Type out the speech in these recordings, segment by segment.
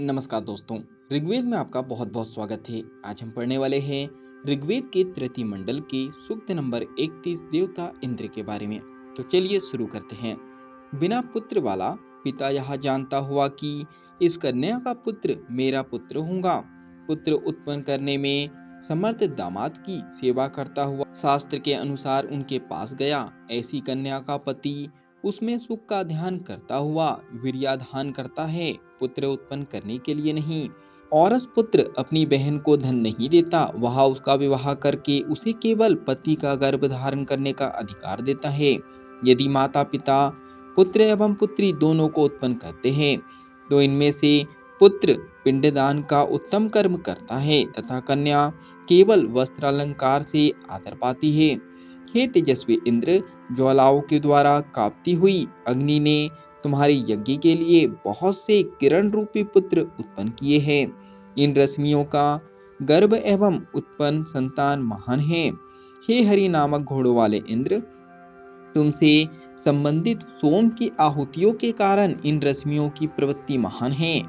नमस्कार दोस्तों। ऋग्वेद में आपका बहुत बहुत स्वागत है। आज हम पढ़ने वाले हैं ऋग्वेद के तृतीय मंडल के सूक्त नंबर 31 देवता इंद्र के बारे में। तो चलिए शुरू करते हैं। बिना पुत्र वाला पिता यह जानता हुआ कि इस कन्या का पुत्र मेरा पुत्र होगा। पुत्र उत्पन्न करने में समर्थ दामाद की सेवा करता हुआ शास्त्र के अनुसार उनके पास गया। ऐसी कन्या का पति उसमें सुख का ध्यान करता हुआ वीर्याधान करता है, पुत्र उत्पन्न करने के लिए नहीं। औरस पुत्र अपनी बहन को धन नहीं देता, वह उसका विवाह करके उसे केवल पति का गर्भ धारण करने का अधिकार देता है। यदि माता पिता पुत्र एवं पुत्री दोनों को उत्पन्न करते हैं तो इनमें से पुत्र पिंडदान का उत्तम कर्म करता है तथा कन्या केवल वस्त्रालंकार से आदर पाती है। हे तेजस्वी इंद्र, ज्वालाओं के द्वारा कांपती हुई अग्नि ने तुम्हारे यज्ञ के लिए बहुत से किरण रूपी पुत्र उत्पन्न किए हैं। इन रश्मियों का गर्भ एवं उत्पन्न संतान महान है। हे हरि नामक घोड़ों वाले इंद्र, तुमसे संबंधित सोम की आहुतियों के कारण इन रश्मियों की प्रवृत्ति महान है।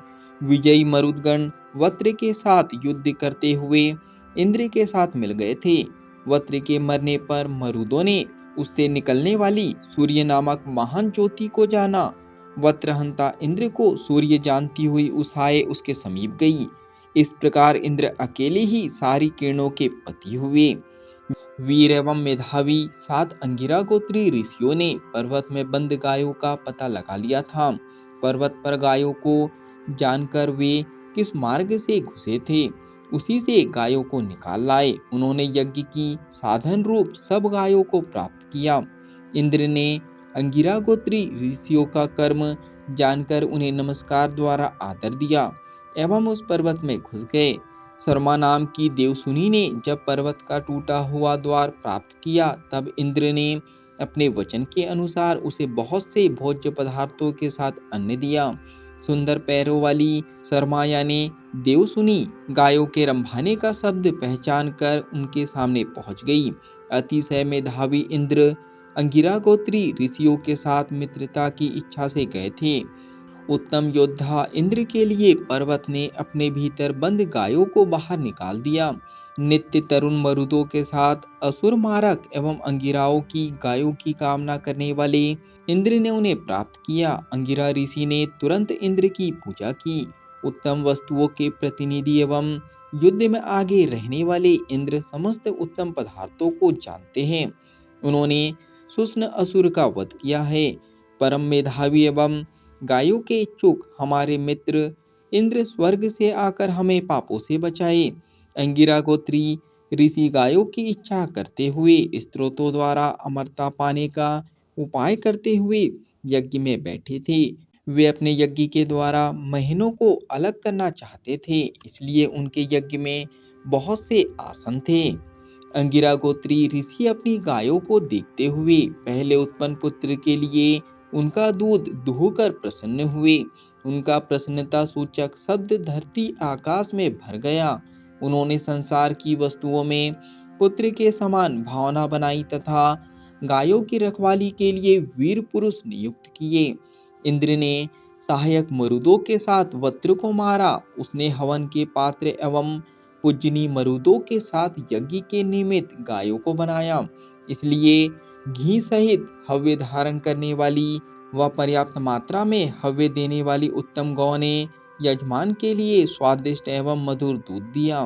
विजयी मरुदगण वत्र के साथ युद्ध करते हुए इंद्र के साथ मिल गए थे। वत्र के मरने पर मरुदों ने उससे निकलने वाली सूर्य नामक महान ज्योति को जाना। वत्रहंता इंद्र को सूर्य जानती हुई उषाएं उसके समीप गई। इस प्रकार इंद्र अकेले ही सारी किरणों के पति हुए। वीर एवं मेधावी 7 अंगिरा गोत्री ऋषियों ने पर्वत में बंद गायों का पता लगा लिया था। पर्वत पर गायों को जानकर वे किस मार्ग से घुसे थे, उसी से गायों को निकाल लाए। उन्होंने यज्ञ की साधन रूप सब गायों को प्राप्त किया। इंद्र ने अंगिरा गोत्री ऋषियों का कर्म जानकर उन्हें नमस्कार द्वारा आदर दिया एवं उस पर्वत में घुस गए। शर्मा नाम की देवसुनी ने जब पर्वत का टूटा हुआ द्वार प्राप्त किया तब इंद्र ने अपने वचन के अनुसार उसे बहुत से भोज्य पदार्थों के साथ अन्न दिया। सुंदर पैरों वाली शर्माया ने देवसुनी गायों के रंभाने का शब्द पहचान कर उनके सामने पहुंच गई। अतिशय मेधावी इंद्र अंगिरा गोत्री ऋषियों के साथ मित्रता की इच्छा से गए थे। उत्तम योद्धा इंद्र के लिए पर्वत ने अपने भीतर बंद गायों को बाहर निकाल दिया। नित्य तरुण मरुदों के साथ असुर मारक एवं अंगिराओं की गायों की कामना करने वाले इंद्र ने उन्हें प्राप्त किया। अंगिरा ऋषि ने तुरंत इंद्र की पूजा की। उत्तम वस्तुओं के प्रतिनिधि एवं युद्ध में आगे रहने वाले इंद्र समस्त उत्तम पदार्थों को जानते हैं। उन्होंने सुष्ण असुर का वध किया है। परम मेधावी एवं गायों के इच्छुक हमारे मित्र इंद्र स्वर्ग से आकर हमें पापों से बचाए। अंगिरा गोत्री ऋषि गायों की इच्छा करते हुए स्त्रोतों द्वारा अमरता पाने का उपाय करते हुए यज्ञ में बैठे थे। वे अपने यज्ञ के द्वारा महीनों को अलग करना चाहते थे, इसलिए उनके यज्ञ में बहुत से आसन थे। अंगिरा गोत्री ऋषि अपनी गायों को देखते हुए पहले उत्पन्न पुत्र के लिए उनका दूध दुहकर प्रसन्न हुए। उनका प्रसन्नता सूचक शब्द धरती आकाश में भर गया। उन्होंने संसार की वस्तुओं में पुत्र के समान भावना बनाई तथा गायों की रखवाली के लिए वीर पुरुष नियुक्त किए। इंद्र ने सहायक मरुदों के साथ वत्र को मारा। उसने हवन के पात्र एवं पूजनी मरुदों के साथ यज्ञ के निमित्त गायों को बनाया। इसलिए घी सहित हव्य धारण करने वाली व पर्याप्त मात्रा में हव्य देने वाली उत्तम गौ ने यजमान के लिए स्वादिष्ट एवं मधुर दूध दिया।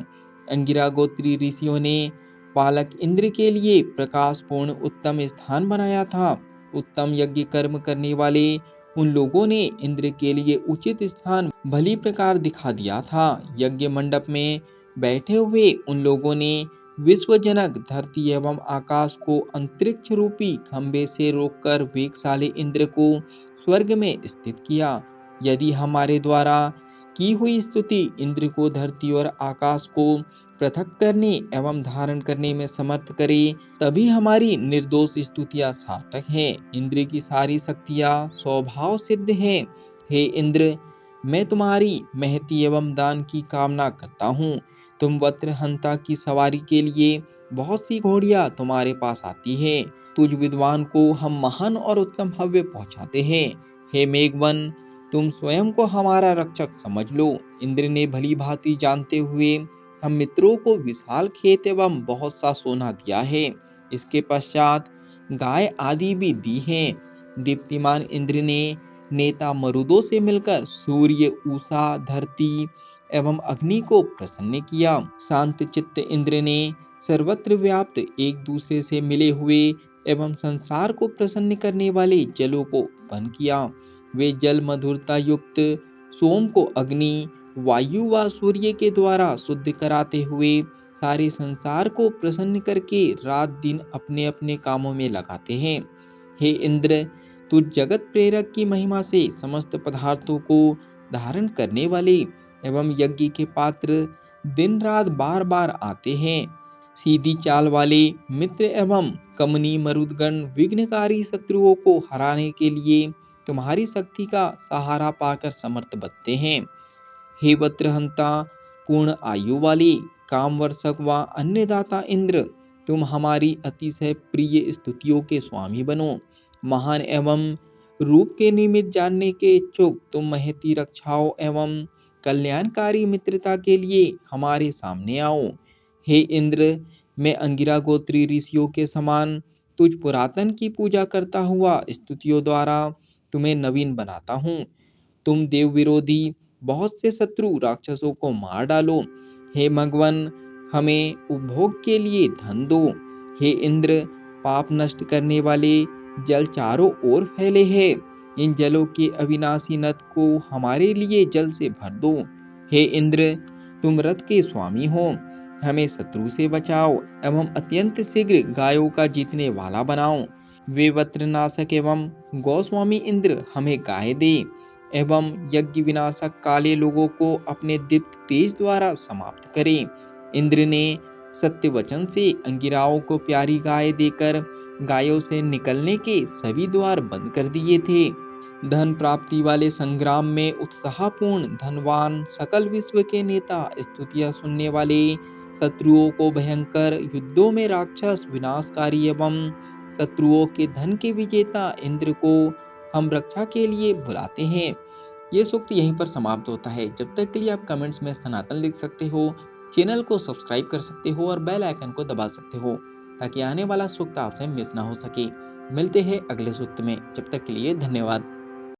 अंगिरा गोत्री ऋषियों ने पालक इंद्र के लिए प्रकाशपूर्ण उत्तम स्थान बनाया था। उत्तम यज्ञ कर्म करने वाले उन लोगों ने इंद्र के लिए उचित स्थान भली प्रकार दिखा दिया था। यज्ञ मंडप में बैठे हुए उन लोगों ने विश्वजनक धरती एवं आकाश को अंतरिक्ष रूपी खंभे से रोककर वेगशाली इंद्र को स्वर्ग में स्थित किया। यदि हमारे द्वारा की हुई स्तुति इंद्र को धरती और आकाश को पृथक करने एवं धारण करने में समर्थ करे, तभी हमारी निर्दोष स्तुतियां सार्थक है। इंद्र की सारी शक्तियां स्वभाव सिद्ध है। हे इंद्र, मैं तुम्हारी महती एवं दान की कामना करता हूँ। तुम वत्रहंता की सवारी के लिए बहुत सी घोड़ियां तुम्हारे पास आती है। तुझ विद्वान को हम महान और उत्तम हव्य पहुंचाते हैं। हे मेघवन, तुम स्वयं को हमारा रक्षक समझ लो। इंद्र ने भली भांति जानते हुए हम मित्रों को विशाल खेत एवं बहुत सा सोना दिया है। इसके पश्चात गाय आदि भी दी हैं। दीप्तिमान इंद्र ने नेता मरुदों से मिलकर सूर्य, उषा, धरती एवं अग्नि को प्रसन्न किया। शांत चित्त इंद्र ने सर्वत्र व्याप्त एक दूसरे से मिले हुए एवं संसार को प्रसन्न करने वाले जलों को उत्पन्न किया। वे जल मधुरता युक्त सोम को अग्नि, वायु व सूर्य के द्वारा शुद्ध कराते हुए सारे संसार को प्रसन्न करके रात दिन अपने अपने कामों में लगाते हैं। हे इंद्र, तू जगत प्रेरक की महिमा से समस्त पदार्थों को धारण करने वाले एवं यज्ञ के पात्र दिन रात बार बार आते हैं। सीधी चाल वाले मित्र एवं कमनी मरुदगण विघ्नकारी शत्रुओं को हराने के लिए तुम्हारी शक्ति का सहारा पाकर समर्थ बनते हैं। हे वत्रहंता, पूर्ण आयु वाले कामवर्षक व अन्नदाता इंद्र, तुम हमारी अतिशय प्रिय स्तुतियों के स्वामी बनो। महान एवं रूप के निमित्त जानने के इच्छुक तुम महती रक्षाओं एवं कल्याणकारी मित्रता के लिए हमारे सामने आओ। हे इंद्र, मैं अंगिरा गोत्री ऋषियों के समान तुझ पुरातन की पूजा करता हुआ स्तुतियों द्वारा तुम्हें नवीन बनाता हूँ। तुम देव विरोधी बहुत से शत्रु राक्षसों को मार डालो। हे भगवान, हमें उपभोग के लिए धन दो। हे इंद्र, पाप नष्ट करने वाले जल चारों ओर फैले हैं। इन जलों के अविनाशी नद को हमारे लिए जल से भर दो। हे इंद्र, तुम रथ के स्वामी हो, हमें शत्रु से बचाओ एवं अत्यंत शीघ्र गायों का जीतने वाला बनाओ। वे वत्रनाशक एवं गौस्वामी इंद्र हमें गाय दे एवं यज्ञ विनाशक काले लोगों को अपने दीप्त तेज द्वारा समाप्त करें। इंद्र ने सत्य वचन से अंगिराओं को प्यारी गाय देकर गायों से निकलने के सभी द्वार बंद कर दिए थे। धन प्राप्ति वाले संग्राम में उत्साहपूर्ण धनवान सकल विश्व के नेता, स्तुतियां सुनने वाले, शत्रुओं को भयंकर युद्धों में राक्षस विनाशकारी एवं शत्रुओं के धन के विजेता इंद्र को हम रक्षा के लिए बुलाते हैं। ये सूक्त यहीं पर समाप्त होता है। जब तक के लिए आप कमेंट्स में सनातन लिख सकते हो, चैनल को सब्सक्राइब कर सकते हो और बेल आइकन को दबा सकते हो ताकि आने वाला सूक्त आपसे मिस ना हो सके। मिलते हैं अगले सूक्त में। जब तक के लिए धन्यवाद।